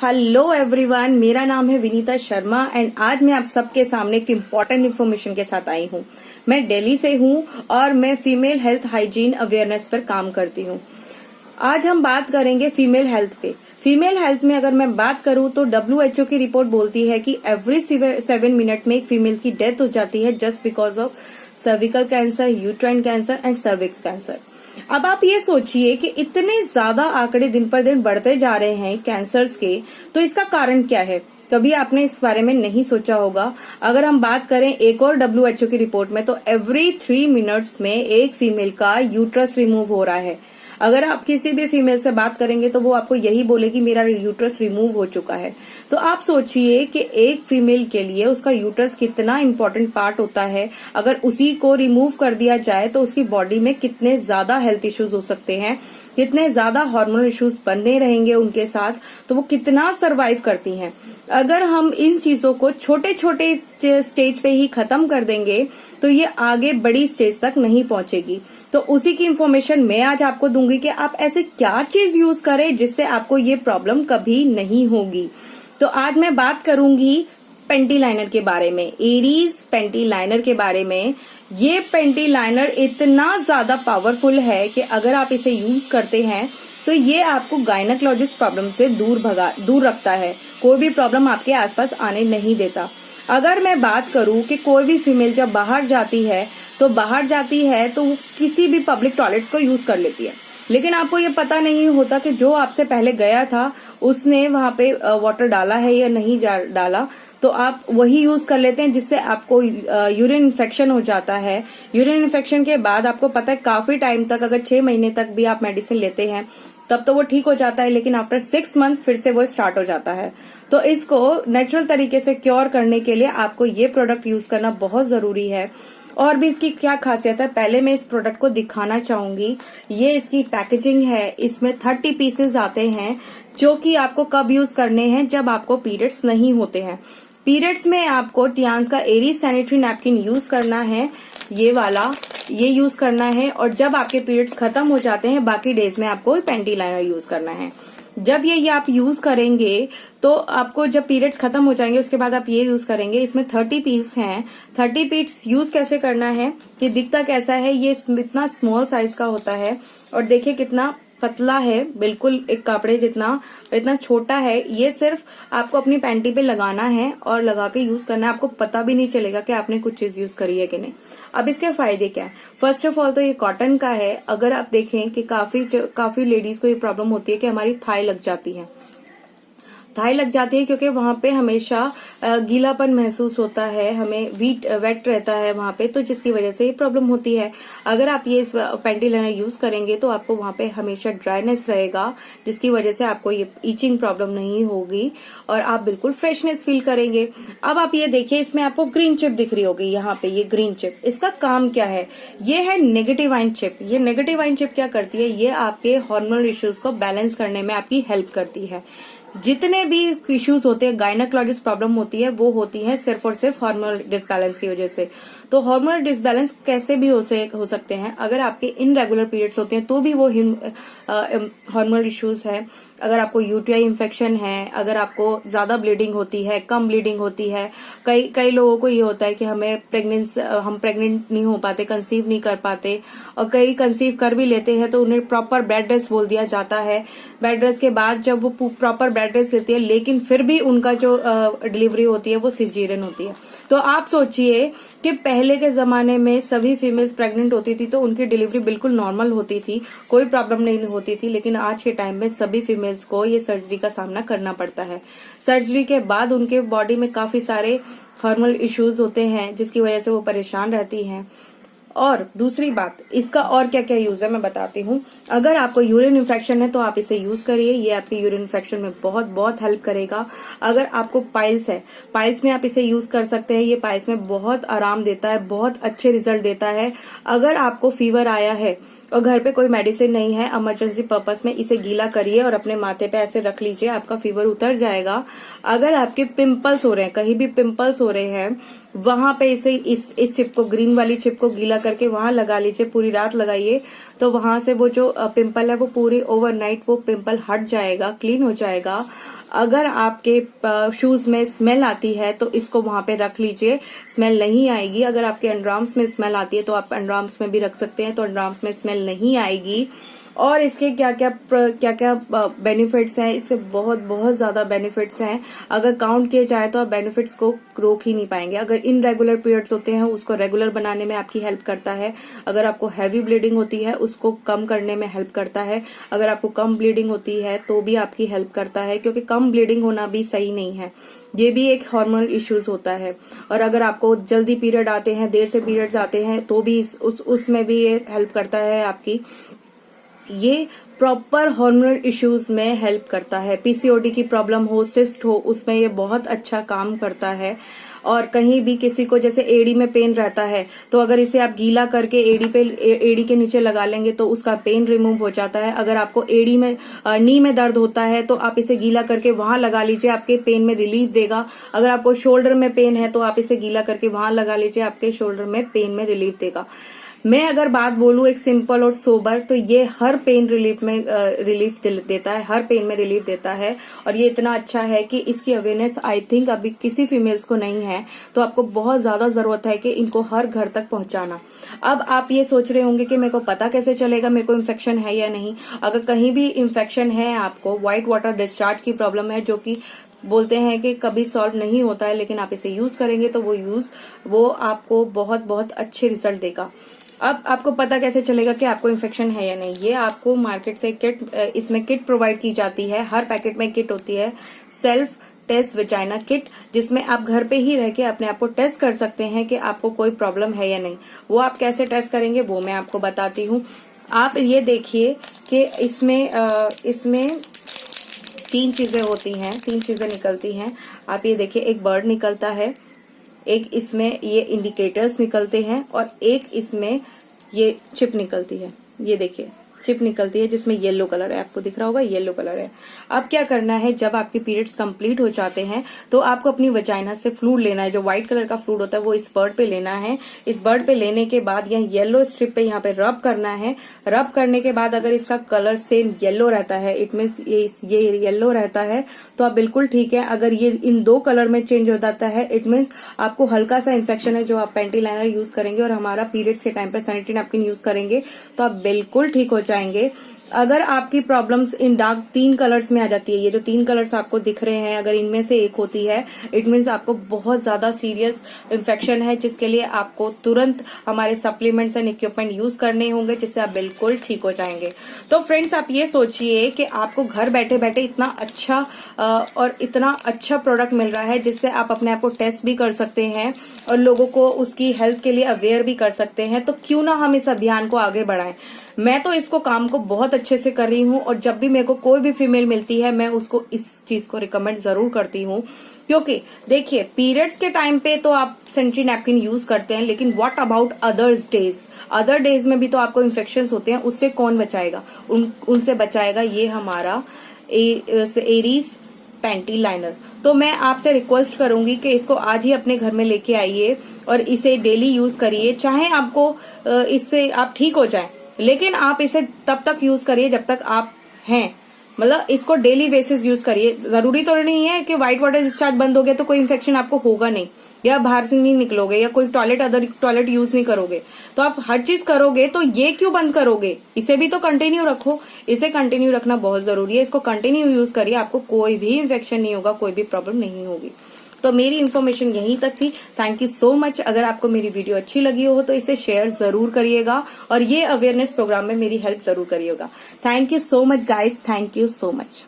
Hello everyone, मेरा नाम है विनीता शर्मा एंड आज मैं आप सबके सामने एक इम्पोर्टेंट इन्फॉर्मेशन के साथ आई हूँ। मैं दिल्ली से हूँ और मैं फीमेल हेल्थ हाइजीन अवेयरनेस पर काम करती हूँ। आज हम बात करेंगे फीमेल हेल्थ पे। फीमेल हेल्थ में अगर मैं बात करूँ तो WHO की रिपोर्ट बोलती है कि एवरी 7 मिनट में एक फीमेल की डेथ हो जाती है just because of cervical cancer, uterine cancer and cervix cancer. अब आप ये सोचिए कि इतने ज्यादा आंकड़े दिन पर दिन बढ़ते जा रहे हैं कैंसर्स के, तो इसका कारण क्या है? कभी आपने इस बारे में नहीं सोचा होगा। अगर हम बात करें एक और WHO की रिपोर्ट में, तो एवरी 3 मिनट्स में एक फीमेल का यूट्रस रिमूव हो रहा है। अगर आप किसी भी फीमेल से बात करेंगे तो वो आपको यही बोलेगी मेरा यूट्रस रिमूव हो चुका है। तो आप सोचिए कि एक फीमेल के लिए उसका यूट्रस कितना इम्पोर्टेंट पार्ट होता है। अगर उसी को रिमूव कर दिया जाए तो उसकी बॉडी में कितने ज्यादा हेल्थ इश्यूज हो सकते हैं, कितने ज्यादा हार्मोनल इश्यूज बने रहेंगे उनके साथ, तो वो कितना सरवाइव करती हैं। अगर हम इन चीजों को छोटे छोटे स्टेज पे ही खत्म कर देंगे तो ये आगे बड़ी स्टेज तक नहीं पहुंचेगी। तो उसी की इन्फॉर्मेशन मैं आज आपको दूंगी कि आप ऐसे क्या चीज यूज करें जिससे आपको ये प्रॉब्लम कभी नहीं होगी। तो आज मैं बात करूंगी पेंटी लाइनर के बारे में, एरीज पेंटी लाइनर के बारे में। ये पेंटी लाइनर इतना ज्यादा पावरफुल है कि अगर आप इसे यूज करते हैं तो ये आपको गायनेकोलॉजिस्ट प्रॉब्लम से दूर रखता है। कोई भी प्रॉब्लम आपके आसपास आने नहीं देता। अगर मैं बात करूं कि कोई भी फीमेल जब बाहर जाती है तो वो किसी भी पब्लिक टॉयलेट को यूज कर लेती है, लेकिन आपको ये पता नहीं होता कि जो आपसे पहले गया था उसने वहां पे वाटर डाला है या नहीं डाला, तो आप वही यूज कर लेते हैं, जिससे आपको यूरिन इन्फेक्शन हो जाता है। यूरिन इन्फेक्शन के बाद आपको पता है काफी टाइम तक, अगर 6 महीने तक भी आप मेडिसिन लेते हैं तब तो वो ठीक हो जाता है, लेकिन आफ्टर 6 मंथ फिर से वो स्टार्ट हो जाता है। तो इसको नेचुरल तरीके से क्योर करने के लिए आपको ये प्रोडक्ट यूज करना बहुत जरूरी है। और भी इसकी क्या खासियत है, पहले मैं इस प्रोडक्ट को दिखाना चाहूंगी। ये इसकी पैकेजिंग है। इसमें 30 पीसेस आते हैं जो कि आपको कब यूज करने हैं, जब आपको पीरियड्स नहीं होते हैं। पीरियड्स में आपको टियान्स का एरीज सैनिटरी नैपकिन यूज करना है, ये वाला ये यूज करना है। और जब आपके पीरियड्स खत्म हो जाते हैं बाकी डेज में आपको पेंटी लाइनर यूज करना है। जब ये आप यूज करेंगे तो आपको जब पीरियड्स खत्म हो जाएंगे उसके बाद आप ये यूज करेंगे। इसमें 30 पीस हैं। 30 पीस यूज कैसे करना है, कि दिखता कैसा है, ये इतना स्मॉल साइज का होता है और देखिए कितना पतला है, बिल्कुल एक कपड़े जितना, इतना छोटा है। ये सिर्फ आपको अपनी पैंटी पे लगाना है और लगा के यूज करना है। आपको पता भी नहीं चलेगा कि आपने कुछ चीज यूज करी है कि नहीं। अब इसके फायदे क्या है? फर्स्ट ऑफ ऑल तो ये कॉटन का है। अगर आप देखें कि काफी लेडीज को ये प्रॉब्लम होती है कि हमारी थाई लग जाती है। थाई लग जाती है क्योंकि वहां पे हमेशा गीलापन महसूस होता है, हमें वेट रहता है वहां पे, तो जिसकी वजह से ये प्रॉब्लम होती है। अगर आप ये पेंटी लाइनर यूज करेंगे तो आपको वहां पे हमेशा ड्राइनेस रहेगा, जिसकी वजह से आपको ये ईचिंग प्रॉब्लम नहीं होगी और आप बिल्कुल फ्रेशनेस फील करेंगे। अब आप ये देखिए, इसमें आपको ग्रीन चिप दिख रही होगी यहाँ पे। ये ग्रीन चिप, इसका काम क्या है? ये है नेगेटिव आयन चिप। ये नेगेटिव आयन चिप क्या करती है? ये आपके हार्मोनल इश्यूज को बैलेंस करने में आपकी हेल्प करती है। जितने भी इश्यूज होते हैं, गायनेकोलॉजिस्ट प्रॉब्लम होती है, वो होती है सिर्फ और सिर्फ हार्मोनल डिसबैलेंस की वजह से। तो हार्मोनल डिसबैलेंस कैसे भी हो सकते हैं? अगर आपके इनरेगुलर पीरियड्स होते हैं तो भी वो हार्मोनल इश्यूज है। अगर आपको यूटीआई इन्फेक्शन है, अगर आपको ज्यादा ब्लीडिंग होती है, कम ब्लीडिंग होती है, कई लोगों को ये होता है कि हम प्रेग्नेंट नहीं हो पाते, कंसीव नहीं कर पाते, और कई कंसीव कर भी लेते हैं तो उन्हें प्रॉपर बेड रेस्ट बोल दिया जाता है। बेड रेस्ट के बाद जब वो प्रॉपर बेड रेस्ट लेती है लेकिन फिर भी उनका जो डिलीवरी होती है वो सिजेरियन होती है। तो आप सोचिए कि पहले के जमाने में सभी फीमेल्स प्रेग्नेंट होती थी तो उनकी डिलीवरी बिल्कुल नॉर्मल होती थी, कोई प्रॉब्लम नहीं होती थी, लेकिन आज के टाइम में सभी फीमेल्स को ये सर्जरी का सामना करना पड़ता है। सर्जरी के बाद उनके बॉडी में काफी सारे हार्मोनल इश्यूज होते हैं जिसकी वजह से वो परेशान रहती हैं। और दूसरी बात, इसका और क्या क्या यूज है मैं बताती हूँ। अगर आपको यूरिन इन्फेक्शन है तो आप इसे यूज करिए, ये आपके यूरिन इन्फेक्शन में बहुत बहुत हेल्प करेगा। अगर आपको पाइल्स है, पाइल्स में आप इसे यूज कर सकते हैं। ये पाइल्स में बहुत आराम देता है, बहुत अच्छे रिजल्ट देता है। अगर आपको फीवर आया है और घर पे कोई मेडिसिन नहीं है, इमरजेंसी पर्पस में इसे गीला करिए और अपने माथे पे ऐसे रख लीजिए, आपका फीवर उतर जाएगा। अगर आपके पिंपल्स हो रहे हैं, कहीं भी पिंपल्स हो रहे हैं, वहां पे इसे इस चिप को, ग्रीन वाली चिप को गीला करके वहां लगा लीजिए, पूरी रात लगाइए, तो वहां से वो जो पिंपल है वो पूरी ओवरनाइट वो पिंपल हट जाएगा, क्लीन हो जाएगा। अगर आपके शूज में स्मेल आती है तो इसको वहां पे रख लीजिए, स्मेल नहीं आएगी। अगर आपके अंडरआर्म्स में स्मेल आती है तो आप अंडरआर्म्स में भी रख सकते हैं, तो अंडरआर्म्स में स्मेल नहीं आएगी। और इसके क्या क्या बेनिफिट्स हैं, इसके बहुत बहुत ज्यादा बेनिफिट्स हैं। अगर काउंट किए जाए तो आप बेनिफिट्स को रोक ही नहीं पाएंगे। अगर इनरेगुलर पीरियड्स होते हैं उसको रेगुलर बनाने में आपकी हेल्प करता है। अगर आपको हैवी ब्लीडिंग होती है उसको कम करने में हेल्प करता है। अगर आपको कम ब्लीडिंग होती है तो भी आपकी हेल्प करता है, क्योंकि कम ब्लीडिंग होना भी सही नहीं है, ये भी एक हार्मोनल इश्यूज होता है। और अगर आपको जल्दी पीरियड आते हैं, देर से पीरियड्स आते हैं तो भी उसमें भी ये हेल्प करता है आपकी। ये प्रॉपर हार्मोनल इश्यूज में हेल्प करता है। पीसीओडी की प्रॉब्लम हो, सिस्ट हो, उसमें ये बहुत अच्छा काम करता है। और कहीं भी किसी को जैसे एड़ी में पेन रहता है तो अगर इसे आप गीला करके एड़ी के नीचे लगा लेंगे तो उसका पेन रिमूव हो जाता है। अगर आपको एड़ी में नी में दर्द होता है तो आप इसे गीला करके वहां लगा लीजिए, आपके पेन में रिलीफ देगा। अगर आपको शोल्डर में पेन है तो आप इसे गीला करके वहां लगा लीजिए, आपके शोल्डर में पेन में रिलीफ देगा। मैं अगर बात बोलूं एक सिंपल और सोबर, तो ये हर पेन रिलीफ में रिलीफ देता है, हर पेन में रिलीफ देता है। और ये इतना अच्छा है कि इसकी अवेयरनेस आई थिंक अभी किसी फीमेल्स को नहीं है, तो आपको बहुत ज्यादा जरूरत है कि इनको हर घर तक पहुंचाना। अब आप ये सोच रहे होंगे कि मेरे को पता कैसे चलेगा मेरे को इन्फेक्शन है या नहीं। अगर कहीं भी इन्फेक्शन है, आपको व्हाइट वाटर डिस्चार्ज की प्रॉब्लम है, जो कि बोलते हैं कि कभी सॉल्व नहीं होता है, लेकिन आप इसे यूज करेंगे तो वो आपको बहुत बहुत अच्छे रिजल्ट देगा। अब आपको पता कैसे चलेगा कि आपको इन्फेक्शन है या नहीं। ये आपको मार्केट से इसमें किट प्रोवाइड की जाती है। हर पैकेट में किट होती है, सेल्फ टेस्ट वेजाइना किट, जिसमें आप घर पे ही रह के अपने आप को टेस्ट कर सकते हैं कि आपको कोई प्रॉब्लम है या नहीं। वो आप कैसे टेस्ट करेंगे वो मैं आपको बताती हूँ। आप ये देखिए कि इसमें 3 चीजें होती हैं, 3 चीजें निकलती हैं। आप ये देखिए, एक बर्ड निकलता है, एक इसमें ये इंडिकेटर्स निकलते हैं, और एक इसमें ये चिप निकलती है। ये देखिए चिप निकलती है जिसमें येलो कलर है, आपको दिख रहा होगा येलो कलर है। अब क्या करना है, जब आपके पीरियड्स कंप्लीट हो जाते हैं तो आपको अपनी वजाइना से फ्लूइड लेना है। जो व्हाइट कलर का फ्लूइड होता है वो इस बर्ड पे लेना है। इस बर्ड पे लेने के बाद यहाँ येलो स्ट्रिप पे यहाँ पे रब करना है। रब करने के बाद अगर इसका कलर सेम येलो रहता है, इट मीन्स ये येलो रहता है, तो आप बिल्कुल ठीक है। अगर ये इन 2 कलर में चेंज हो जाता है, इट मीन्स आपको हल्का सा इन्फेक्शन है। जो आप पैंटी लाइनर यूज करेंगे और हमारा पीरियड्स के टाइम पे सैनिटरी नैपकिन यूज करेंगे तो आप बिल्कुल ठीक हो जाएंगे। अगर आपकी प्रॉब्लम्स इन डार्क 3 कलर्स में आ जाती है, ये जो 3 कलर्स आपको दिख रहे हैं, अगर इनमें से एक होती है, इट मीन्स आपको बहुत ज्यादा सीरियस इन्फेक्शन है, जिसके लिए आपको तुरंत हमारे सप्लीमेंट्स एंड इक्विपमेंट यूज करने होंगे, जिससे आप बिल्कुल ठीक हो जाएंगे। तो फ्रेंड्स, आप ये सोचिए कि आपको घर बैठे बैठे इतना अच्छा प्रोडक्ट मिल रहा है, जिससे आप अपने आप को टेस्ट भी कर सकते हैं और लोगों को उसकी हेल्थ के लिए अवेयर भी कर सकते हैं। तो क्यों ना हम इस अभियान को आगे बढ़ाएं। मैं तो इसको काम को बहुत अच्छे से कर रही हूँ, और जब भी मेरे को कोई भी फीमेल मिलती है मैं उसको इस चीज को रिकमेंड जरूर करती हूँ। क्योंकि देखिए, पीरियड्स के टाइम पे तो आप सैनिटरी नैपकिन यूज करते हैं, लेकिन व्हाट अबाउट अदर डेज में भी तो आपको इन्फेक्शन होते हैं। उससे कौन बचाएगा? उनसे बचाएगा ये हमारा एरीज पैंटी लाइनर। तो मैं आपसे रिक्वेस्ट करूंगी कि इसको आज ही अपने घर में लेके आइए और इसे डेली यूज करिए। चाहे आपको इससे आप ठीक हो जाए, लेकिन आप इसे तब तक यूज करिए जब तक आप हैं, मतलब इसको डेली बेसिस यूज करिए। जरूरी तो नहीं है कि व्हाइट वाटर डिस्चार्ज बंद हो गया तो कोई इन्फेक्शन आपको होगा नहीं, या बाहर से नहीं निकलोगे, या कोई टॉयलेट यूज नहीं करोगे, तो आप हर चीज करोगे, तो ये क्यों बंद करोगे? इसे भी तो कंटिन्यू रखो। इसे कंटिन्यू रखना बहुत जरूरी है। इसको कंटिन्यू यूज करिए, आपको कोई भी इन्फेक्शन नहीं होगा, कोई भी प्रॉब्लम नहीं होगी। तो मेरी इन्फॉर्मेशन यहीं तक थी। Thank you so much. अगर आपको मेरी वीडियो अच्छी लगी हो तो इसे शेयर जरूर करिएगा, और ये अवेयरनेस प्रोग्राम में मेरी हेल्प जरूर करिएगा। Thank you so much guys, thank you so much.